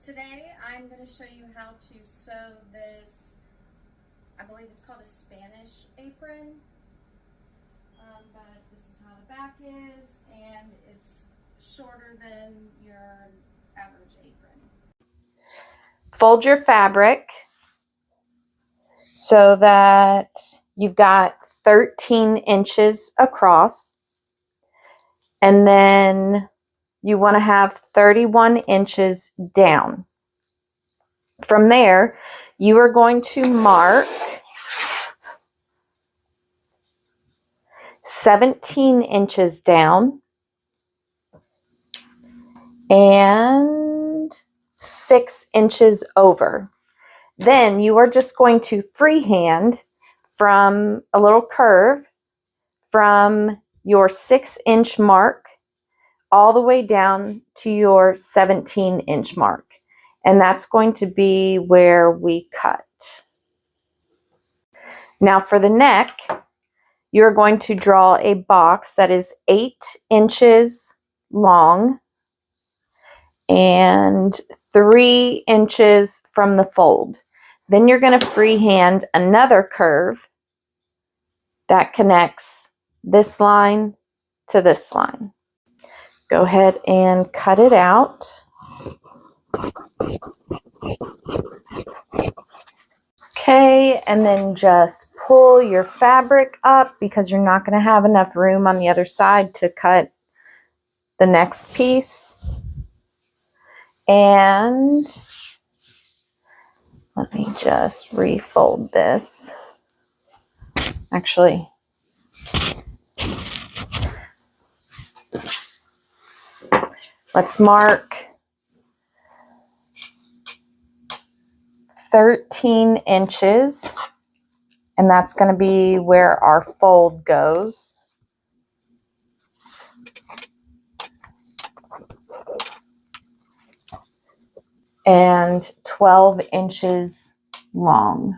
Today I'm going to show you how to sew this, I believe it's called a Spanish apron, but this is how the back is, and it's shorter than your average apron. Fold your fabric so that you've got 13 inches across, and then you want to have 31 inches down. From there, you are going to mark 17 inches down and 6 inches over. Then you are just going to freehand from a little curve from your 6-inch mark all the way down to your 17-inch mark. And that's going to be where we cut. Now for the neck, you're going to draw a box that is 8 inches long and 3 inches from the fold. Then you're going to freehand another curve that connects this line to this line. Go ahead and cut it out. Okay, and then just pull your fabric up because you're not going to have enough room on the other side to cut the next piece. And let me just refold this. Actually, let's mark 13 inches, and that's going to be where our fold goes. And 12 inches long.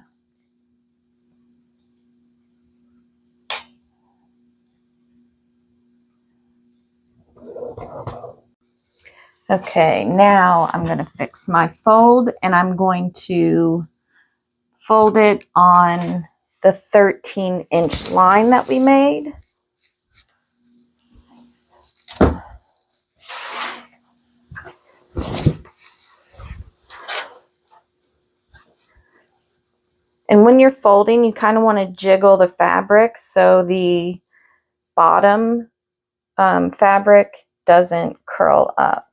Okay, now I'm going to fix my fold, and I'm going to fold it on the 13-inch line that we made. And when you're folding, you kind of want to jiggle the fabric so the bottom fabric doesn't curl up.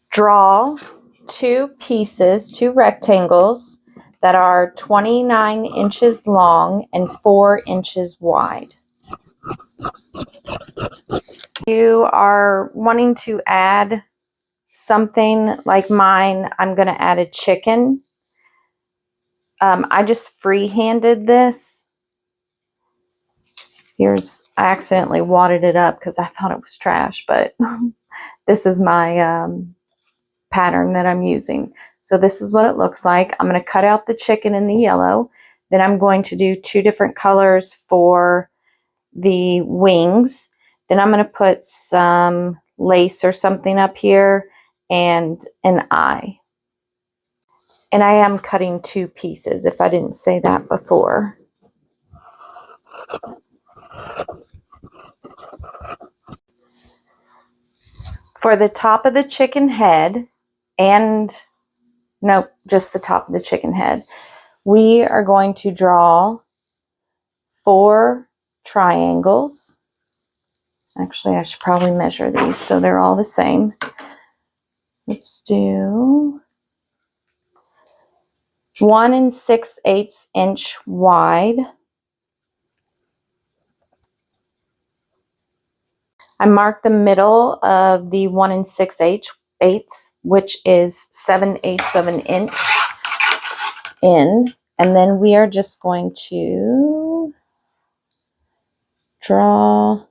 Draw two pieces, two rectangles that are 29 inches long and 4 inches wide. You are wanting to add something like mine. I'm going to add a chicken. I just free-handed this. I accidentally wadded it up because I thought it was trash, but this is my pattern that I'm using. So this is what it looks like. I'm going to cut out the chicken in the yellow. Then I'm going to do 2 different colors for the wings. Then I'm going to put some lace or something up here and an eye. And I am cutting 2 pieces, if I didn't say that before. For the top of the chicken head, just the top of the chicken head, we are going to draw 4 triangles. Actually, I should probably measure these so they're all the same. Let's do 1 6/8 inch wide. I marked the middle of the 1 6/8, which is 7/8 of an inch in, and then we are just going to draw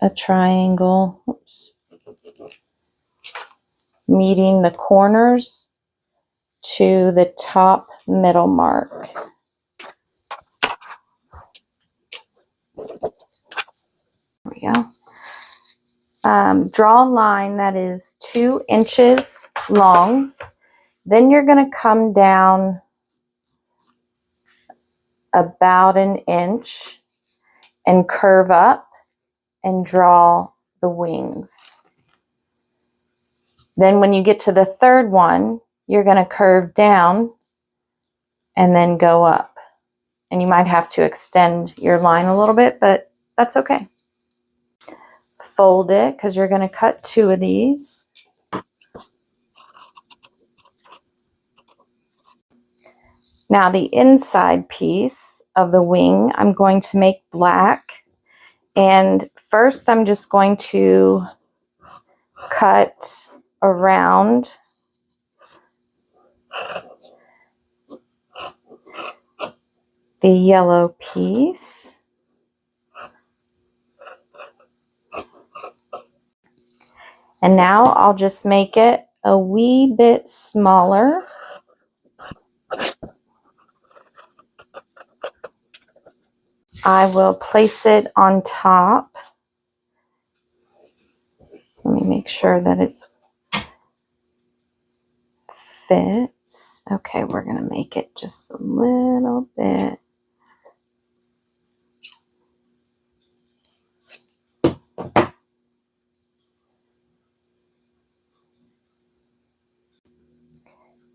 a triangle, meeting the corners to the top middle mark. There we go. Draw a line that is 2 inches long. Then you're going to come down about an inch and curve up and draw the wings. Then when you get to the third one, you're going to curve down and then go up. And you might have to extend your line a little bit, but that's okay. Fold it because you're going to cut 2 of these. Now the inside piece of the wing, I'm going to make black. And first I'm just going to cut around the yellow piece. And now I'll just make it a wee bit smaller. I will place it on top. Let me make sure that it's fits. Okay, we're going to make it just a little bit.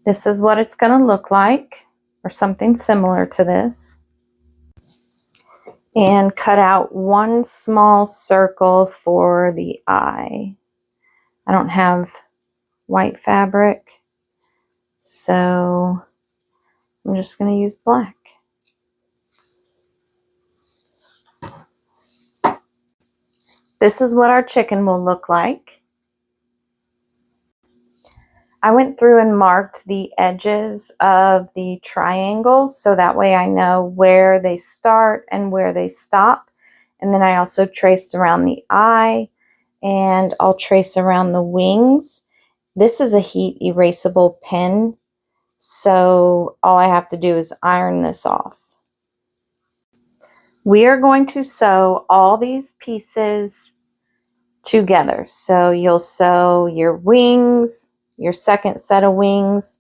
This is what it's going to look like, or something similar to this. And cut out 1 small circle for the eye. I don't have white fabric, so I'm just going to use black. This is what our chicken will look like. I went through and marked the edges of the triangles so that way I know where they start and where they stop. And then I also traced around the eye, and I'll trace around the wings. This is a heat erasable pen, so all I have to do is iron this off. We are going to sew all these pieces together. So you'll sew your wings, your second set of wings,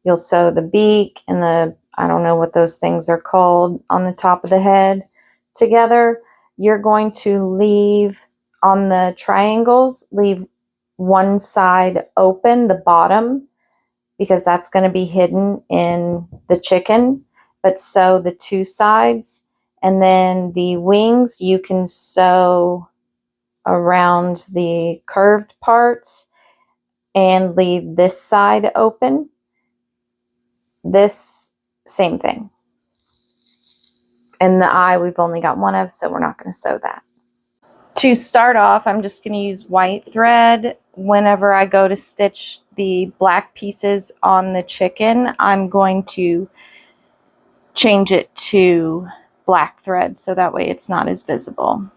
you'll sew the beak and the, I don't know what those things are called, on the top of the head together. You're going to leave on the triangles, leave one side open, the bottom, because that's going to be hidden in the chicken, but sew the 2 sides. And then the wings you can sew around the curved parts and leave this side open. This, same thing. And the eye we've only got 1 of, so we're not going to sew that. To start off, I'm just going to use white thread. Whenever I go to stitch the black pieces on the chicken, I'm going to change it to black thread so that way it's not as visible.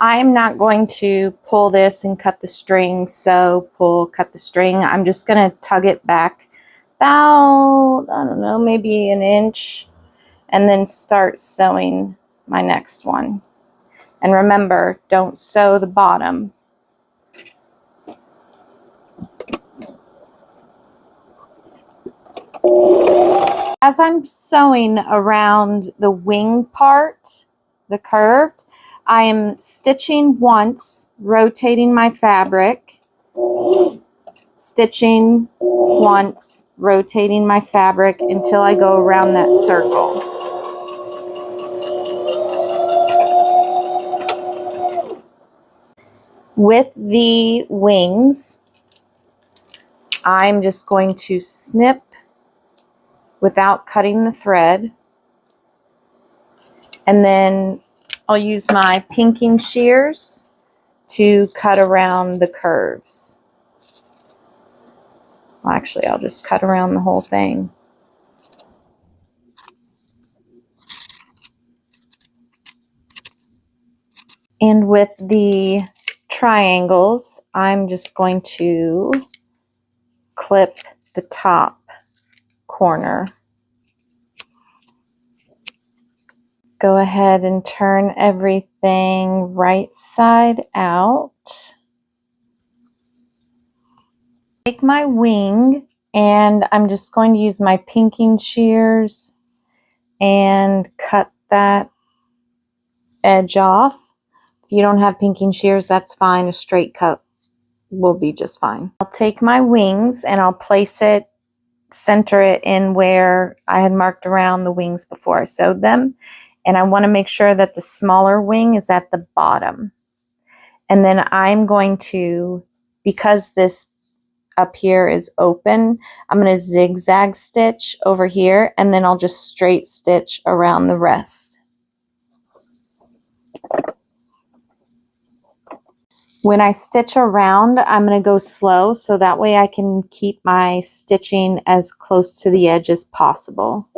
I am not going to pull this and cut the string, so pull, cut the string. I'm just going to tug it back about, I don't know, maybe an inch, and then start sewing my next one. And remember, don't sew the bottom. As I'm sewing around the wing part, the curved, I am stitching once, rotating my fabric, stitching once, rotating my fabric until I go around that circle. With the wings, I'm just going to snip without cutting the thread, and then I'll use my pinking shears to cut around the curves. Well, actually, I'll just cut around the whole thing. And with the triangles, I'm just going to clip the top corner. Go ahead and turn everything right side out. Take my wing, and I'm just going to use my pinking shears and cut that edge off. If you don't have pinking shears, that's fine. A straight cut will be just fine. I'll take my wings and I'll place it, center it in where I had marked around the wings before I sewed them. And I want to make sure that the smaller wing is at the bottom. And then I'm going to, because this up here is open, I'm going to zigzag stitch over here, and then I'll just straight stitch around the rest. When I stitch around, I'm going to go slow so that way I can keep my stitching as close to the edge as possible.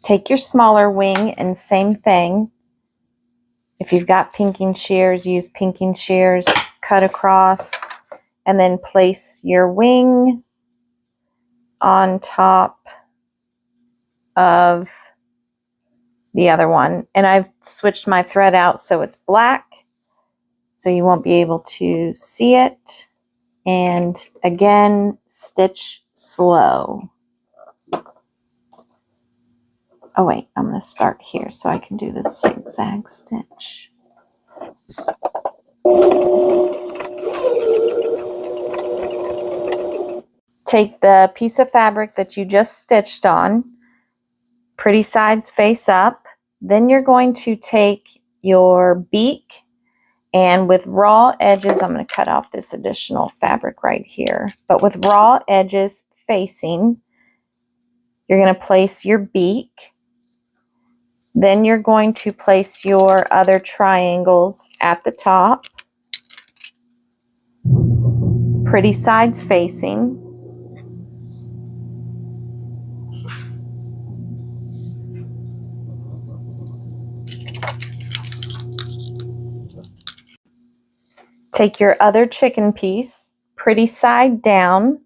Take your smaller wing and same thing. If you've got pinking shears, use pinking shears, cut across, and then place your wing on top of the other one. And I've switched my thread out so it's black, so you won't be able to see it. And again, stitch slow. Oh wait, I'm going to start here so I can do the zigzag stitch. Take the piece of fabric that you just stitched on, pretty sides face up. Then you're going to take your beak, and with raw edges, I'm going to cut off this additional fabric right here, but with raw edges facing, you're going to place your beak. Then you're going to place your other triangles at the top, pretty sides facing. Take your other chicken piece, pretty side down,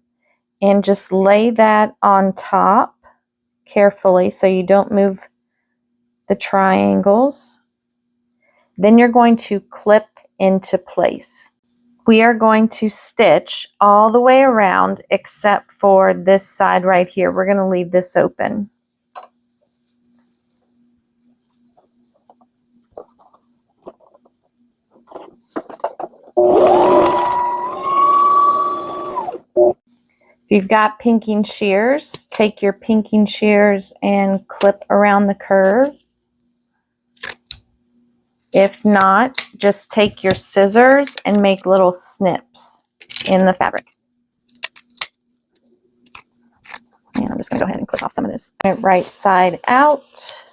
and just lay that on top carefully so you don't move the triangles. Then you're going to clip into place. We are going to stitch all the way around except for this side right here. We're going to leave this open. If you've got pinking shears, take your pinking shears and clip around the curve. If not, just take your scissors and make little snips in the fabric. And I'm just going to go ahead and clip off some of this. Right side out.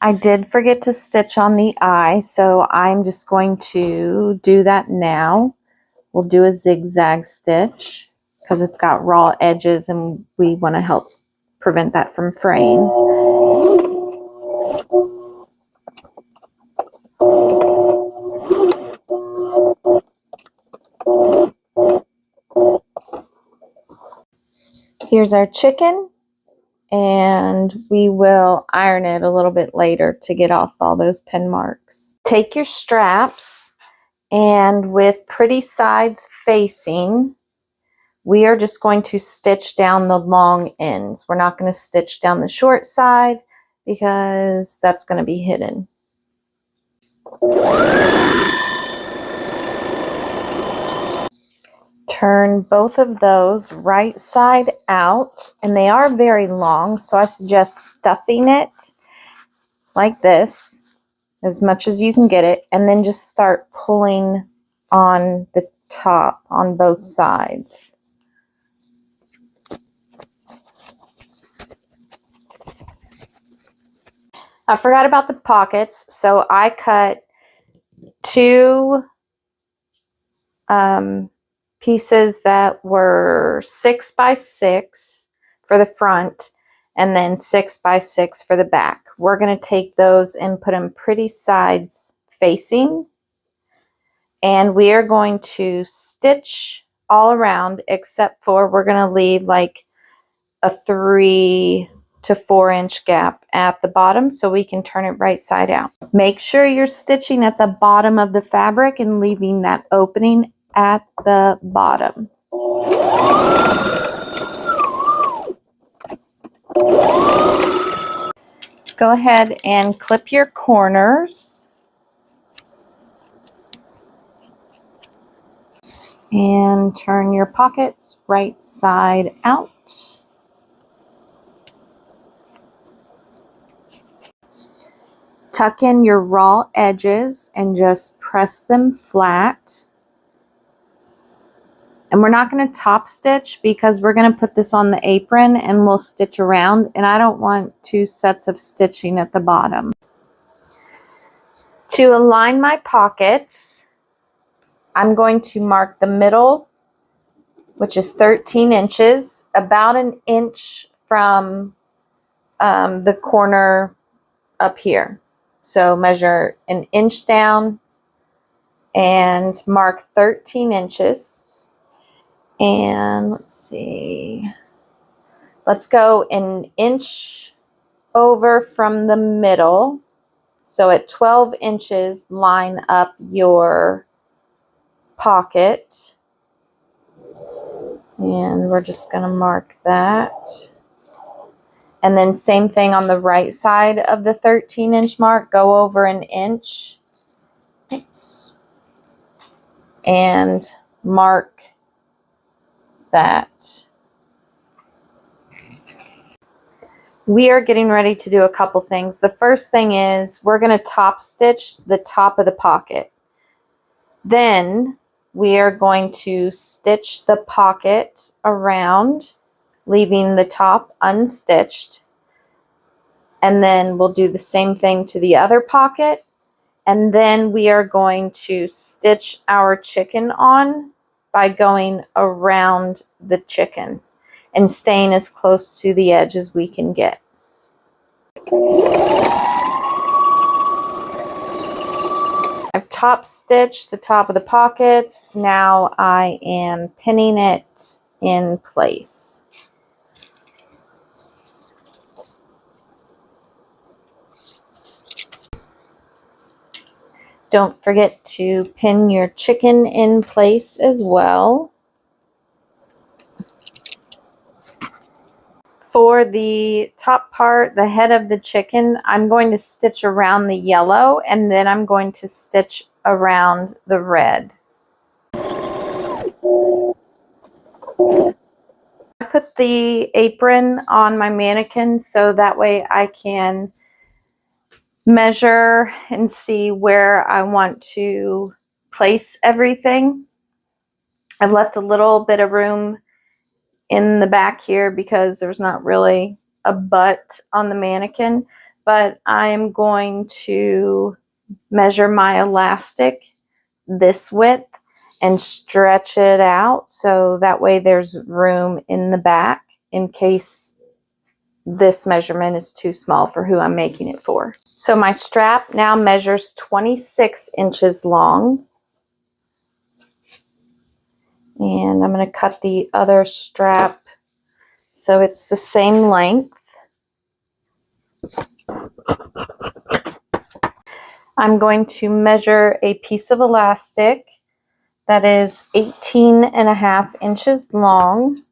I did forget to stitch on the eye, so I'm just going to do that now. We'll do a zigzag stitch because it's got raw edges and we want to help prevent that from fraying. Here's our chicken, and we will iron it a little bit later to get off all those pen marks. Take your straps, and with pretty sides facing, we are just going to stitch down the long ends. We're not going to stitch down the short side because that's going to be hidden. Turn both of those right side out, and they are very long, so I suggest stuffing it like this as much as you can get it, and then just start pulling on the top on both sides. I forgot about the pockets, so I cut two pieces that were 6 by 6 for the front and then 6 by 6 for the back. We're going to take those and put them pretty sides facing. And we are going to stitch all around, except for we're going to leave like a 3 to 4 inch gap at the bottom so we can turn it right side out. Make sure you're stitching at the bottom of the fabric and leaving that opening at the bottom. Go ahead and clip your corners. And turn your pockets right side out. Tuck in your raw edges and just press them flat. And we're not going to top stitch because we're going to put this on the apron and we'll stitch around, and I don't want 2 sets of stitching at the bottom. To align my pockets, I'm going to mark the middle, which is 13 inches, about an inch from the corner up here. So measure an inch down and mark 13 inches. And let's see, let's go an inch over from the middle. So at 12 inches, line up your pocket. And we're just going to mark that. And then same thing on the right side of the 13-inch mark. Go over an inch. Oops. And mark that. We are getting ready to do a couple things. The first thing is we're going to top stitch the top of the pocket. Then we are going to stitch the pocket around, leaving the top unstitched. And then we'll do the same thing to the other pocket. And then we are going to stitch our chicken on by going around the chicken and staying as close to the edge as we can get. I've top stitched the top of the pockets. Now I am pinning it in place. Don't forget to pin your chicken in place as well. For the top part, the head of the chicken, I'm going to stitch around the yellow and then I'm going to stitch around the red. I put the apron on my mannequin so that way I can measure and see where I want to place everything. I've left a little bit of room in the back here because there's not really a butt on the mannequin, but I'm going to measure my elastic this width and stretch it out so that way there's room in the back in case this measurement is too small for who I'm making it for. So my strap now measures 26 inches long. And I'm going to cut the other strap so it's the same length. I'm going to measure a piece of elastic that is 18.5 inches long.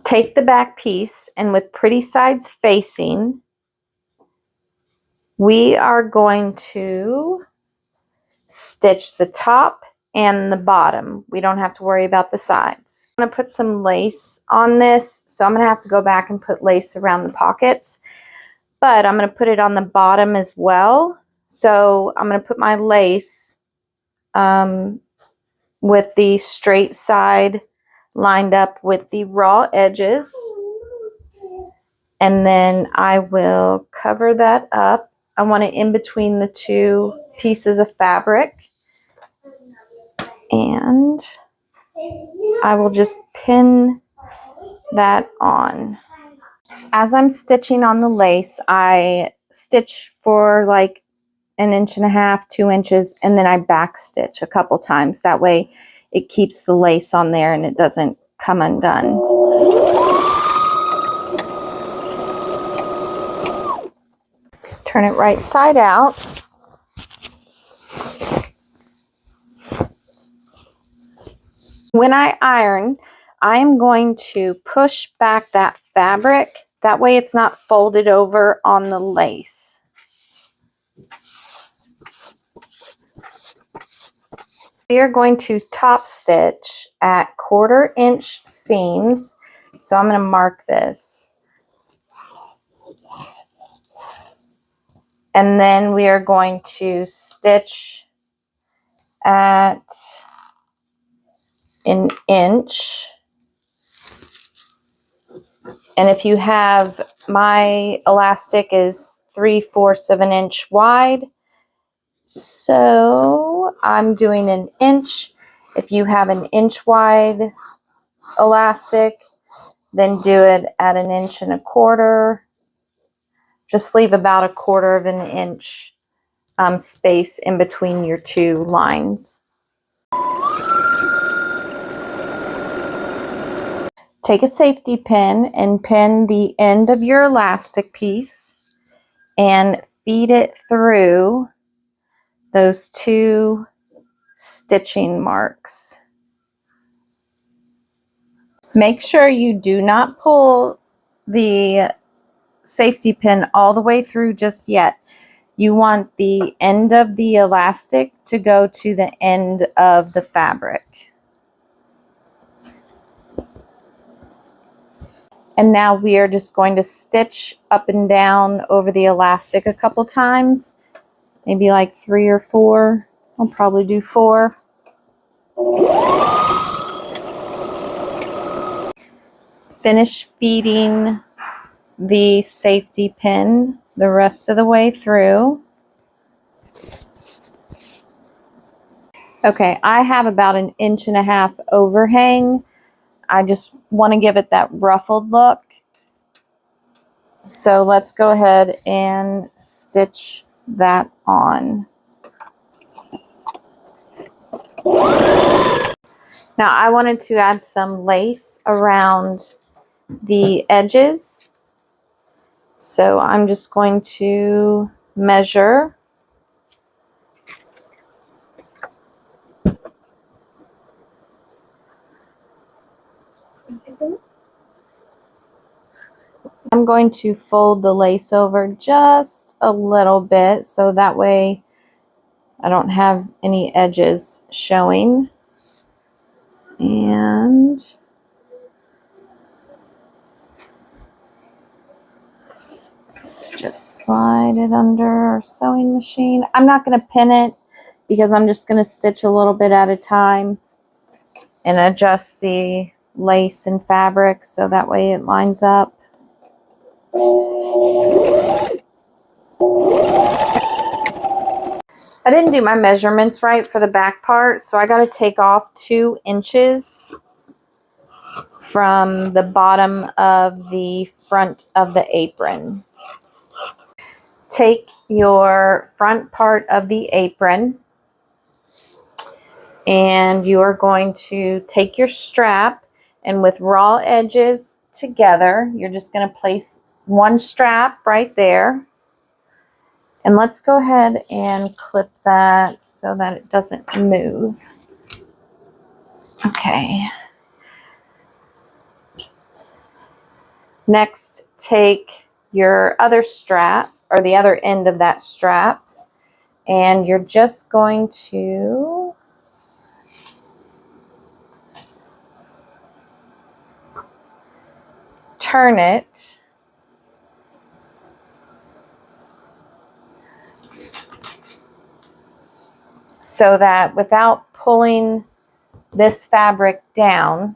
Take the back piece and with pretty sides facing, we are going to stitch the top and the bottom. We don't have to worry about the sides. I'm going to put some lace on this, so I'm going to have to go back and put lace around the pockets, but I'm going to put it on the bottom as well. So I'm going to put my lace with the straight side lined up with the raw edges, and then I will cover that up. I want it in between the two pieces of fabric. And I will just pin that on. As I'm stitching on the lace, I stitch for like 1.5 inches, 2 inches, and then I back stitch a couple times. That way it keeps the lace on there and it doesn't come undone. Turn it right side out. When I iron, I am going to push back that fabric. That way it's not folded over on the lace. We are going to top stitch at 1/4 inch seams. So I'm going to mark this. And then we are going to stitch at 1 inch. And if you have, my elastic is 3/4 of an inch wide. So I'm doing 1 inch. If you have 1 inch wide elastic, then do it at 1.25 inches. Just leave about 1/4 of an inch space in between your two lines. Take a safety pin and pin the end of your elastic piece and feed it through those two stitching marks. Make sure you do not pull the safety pin all the way through just yet. You want the end of the elastic to go to the end of the fabric. And now we are just going to stitch up and down over the elastic a couple times, maybe like 3 or 4. I'll probably do 4. Finish feeding the safety pin the rest of the way through. Okay, I have about 1.5 inch overhang. I just want to give it that ruffled look. So let's go ahead and stitch that on. Now I wanted to add some lace around the edges. So I'm just going to measure. I'm going to fold the lace over just a little bit so that way I don't have any edges showing. And let's just slide it under our sewing machine. I'm not going to pin it because I'm just going to stitch a little bit at a time and adjust the lace and fabric so that way it lines up. I didn't do my measurements right for the back part, so I got to take off 2 inches from the bottom of the front of the apron. Take your front part of the apron and you are going to take your strap, and with raw edges together, you're just going to place one strap right there. And let's go ahead and clip that so that it doesn't move. Okay. Next, take your other strap, or the other end of that strap, and you're just going to turn it so that without pulling this fabric down,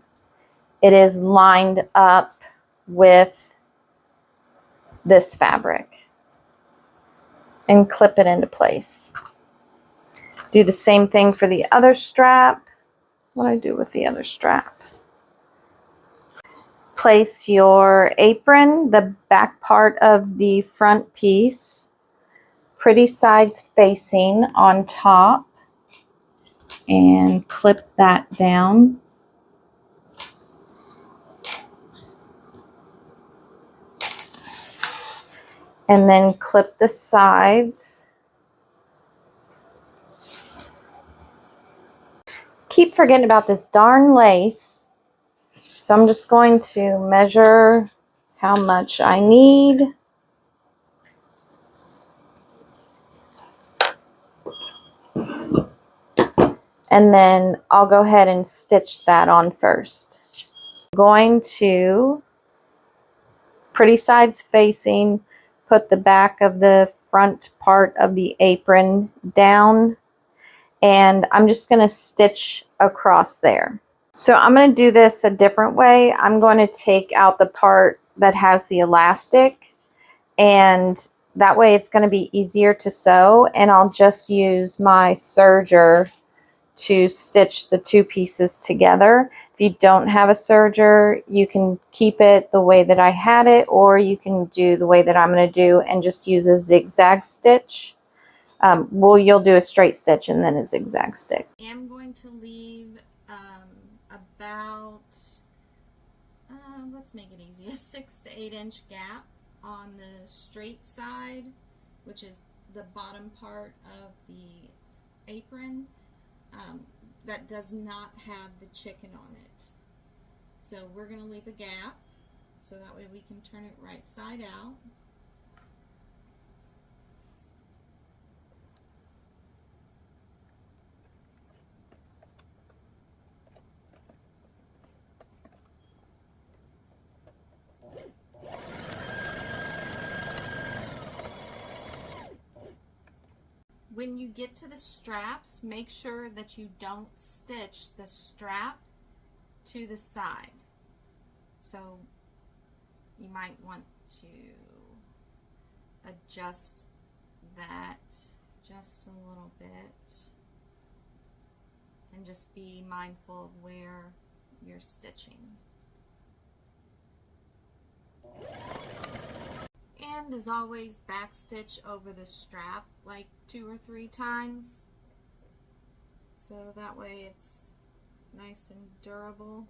it is lined up with this fabric, and clip it into place. Do the same thing for the other strap. what I do with the other strap. Place your apron, the back part of the front piece, pretty sides facing on top, and clip that down. And then clip the sides. Keep forgetting about this darn lace. So I'm just going to measure how much I need. And then I'll go ahead and stitch that on first. I'm going to, pretty sides facing, put the back of the front part of the apron down, and I'm just going to stitch across there. So I'm going to do this a different way. I'm going to take out the part that has the elastic, and that way it's going to be easier to sew, and I'll just use my serger to stitch the two pieces together. If you don't have a serger, you can keep it the way that I had it, or you can do the way that I'm going to do and just use a zigzag stitch. Well, you'll do a straight stitch and then a zigzag stitch. I'm going to leave about, let's make it easy, a 6 to 8 inch gap on the straight side, which is the bottom part of the apron, that does not have the chicken on it. So we're going to leave a gap so that way we can turn it right side out. When you get to the straps, make sure that you don't stitch the strap to the side. So you might want to adjust that just a little bit and just be mindful of where you're stitching. And as always, back stitch over the strap like 2 or 3 times, so that way it's nice and durable.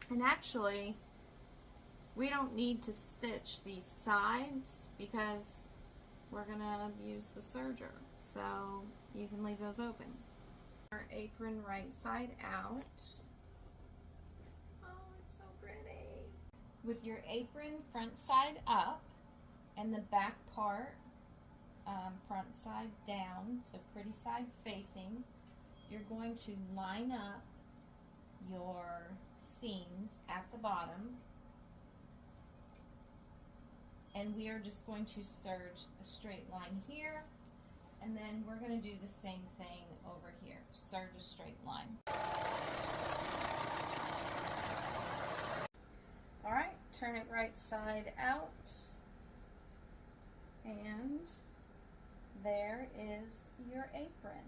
And actually, we don't need to stitch these sides because we're gonna use the serger, so you can leave those open. Our apron right side out. Oh, it's so pretty. With your apron front side up and the back part front side down, so pretty sides facing, you're going to line up your seams at the bottom, and we are just going to serge a straight line here, and then we're going to do the same thing over here, serge a straight line. Alright, turn it right side out, and there is your apron.